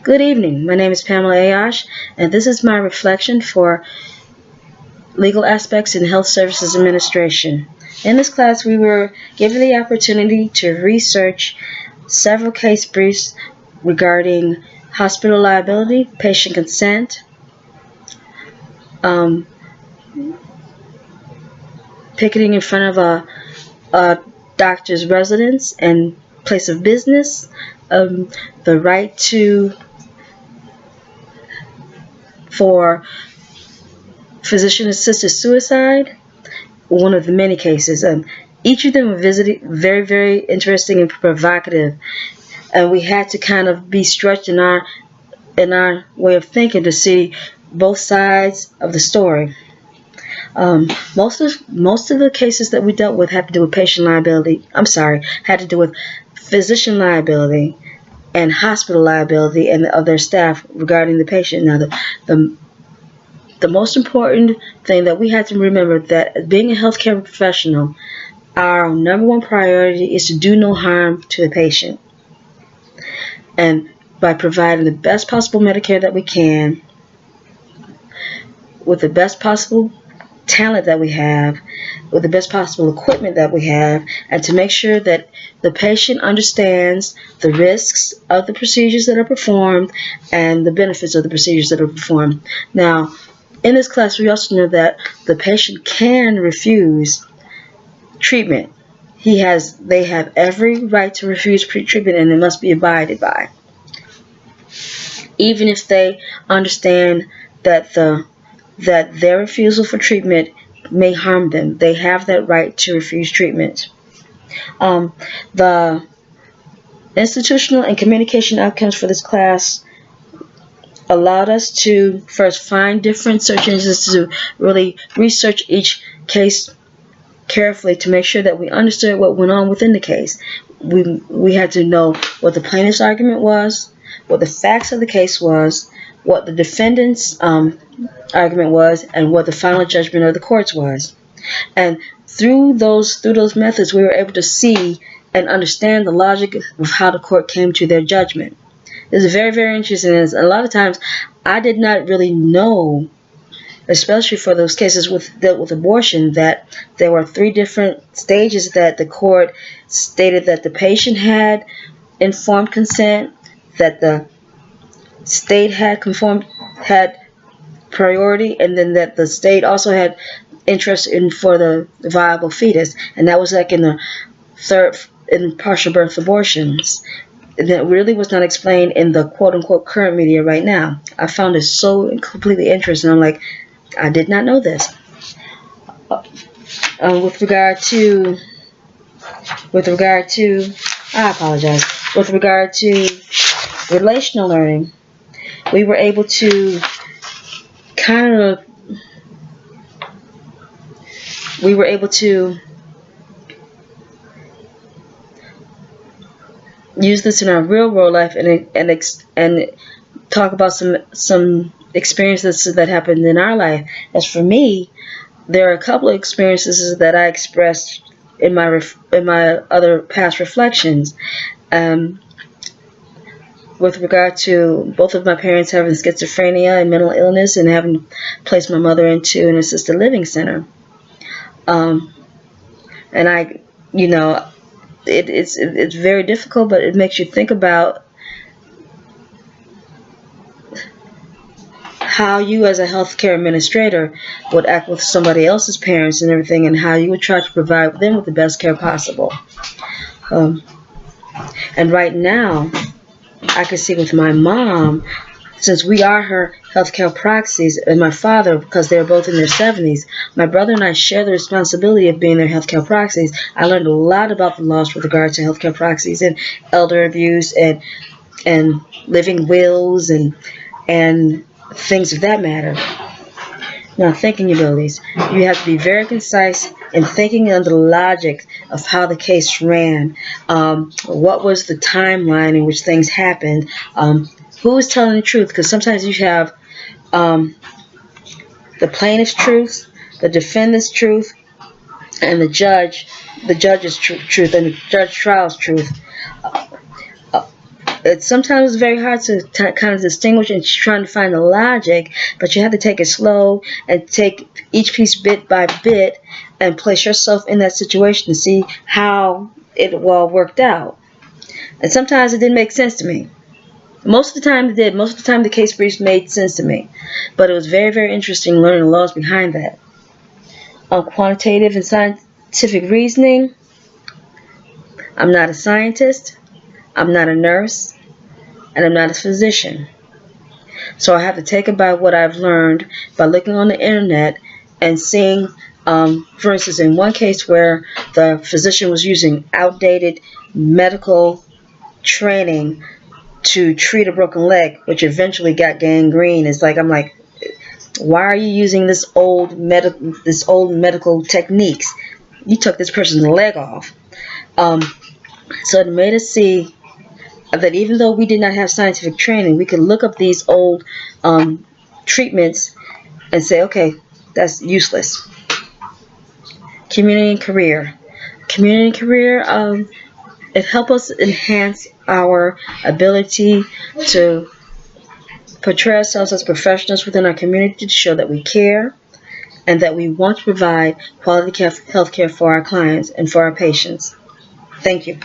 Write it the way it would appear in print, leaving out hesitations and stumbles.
Good evening. My name is Pamela Ayosh, and this is my reflection for legal aspects in health services administration. In this class, we were given the opportunity to research several case briefs regarding hospital liability, patient consent, picketing in front of a doctor's residence and place of business, the right for physician-assisted suicide, one of the many cases. Each of them were very, very interesting and provocative, and we had to kind of be stretched in our way of thinking to see both sides of the story. Most of the cases that we dealt with had to do with patient liability. Had to do with physician liability and hospital liability and of their staff regarding the patient. Now, the most important thing that we have to remember that being a healthcare professional, our number one priority is to do no harm to the patient. And by providing the best possible Medicare that we can, with the best possible talent that we have, with the best possible equipment that we have, and to make sure that the patient understands the risks of the procedures that are performed and the benefits of the procedures that are performed. Now, in this class, we also know that the patient can refuse treatment. They have every right to refuse treatment, and it must be abided by, even if they understand that their refusal for treatment may harm them. They have that right to refuse treatment. The institutional and communication outcomes for this class allowed us to first find different search engines to really research each case carefully to make sure that we understood what went on within the case. We had to know what the plaintiff's argument was, what the facts of the case was, what the defendant's argument was, and what the final judgment of the courts was. And through those methods, we were able to see and understand the logic of how the court came to their judgment. This is very, very interesting. And a lot of times, I did not really know, especially for those cases dealt with abortion, that there were 3 different stages that the court stated that the patient had informed consent, that the state had priority, and then that the state also had interest for the viable fetus, and that was like in partial birth abortions. That really was not explained in the quote-unquote current media right now. I found it so completely interesting. I'm like, I did not know this. With regard to, I apologize. With regard to relational learning, we were able to use this in our real world life and talk about some experiences that happened in our life. As for me, there are a couple of experiences that I expressed in my other past reflections. With regard to both of my parents having schizophrenia and mental illness, and having placed my mother into an assisted living center. And it's very difficult, but it makes you think about how you as a healthcare administrator would act with somebody else's parents and everything, and how you would try to provide them with the best care possible. And right now, I can see with my mom, since we are her healthcare proxies, and my father, because they're both in their 70s, my brother and I share the responsibility of being their healthcare proxies. I learned a lot about the laws with regard to healthcare proxies and elder abuse and living wills and things of that matter. Now, thinking abilities. You have to be very concise in thinking under the logic of how the case ran. What was the timeline in which things happened? Who was telling the truth? Because sometimes you have the plaintiff's truth, the defendant's truth, and the judge's truth, and the judge trial's truth. It's sometimes very hard to kind of distinguish and trying to find the logic, but you have to take it slow and take each piece bit by bit and place yourself in that situation to see how it all worked out. And sometimes it didn't make sense to me. Most of the time it did. Most of the time the case briefs made sense to me. But it was very, very interesting learning the laws behind that. Quantitative and scientific reasoning. I'm not a scientist. I'm not a nurse. And I'm not a physician. So I have to take it by what I've learned by looking on the internet and seeing, for instance, in one case where the physician was using outdated medical training to treat a broken leg, which eventually got gangrene. I'm like, why are you using this old medical techniques? You took this person's leg off. So it made us see that even though we did not have scientific training, we could look up these old treatments and say, okay, that's useless. Community and career. Community and career, it helps us enhance our ability to portray ourselves as professionals within our community to show that we care and that we want to provide quality health care for our clients and for our patients. Thank you.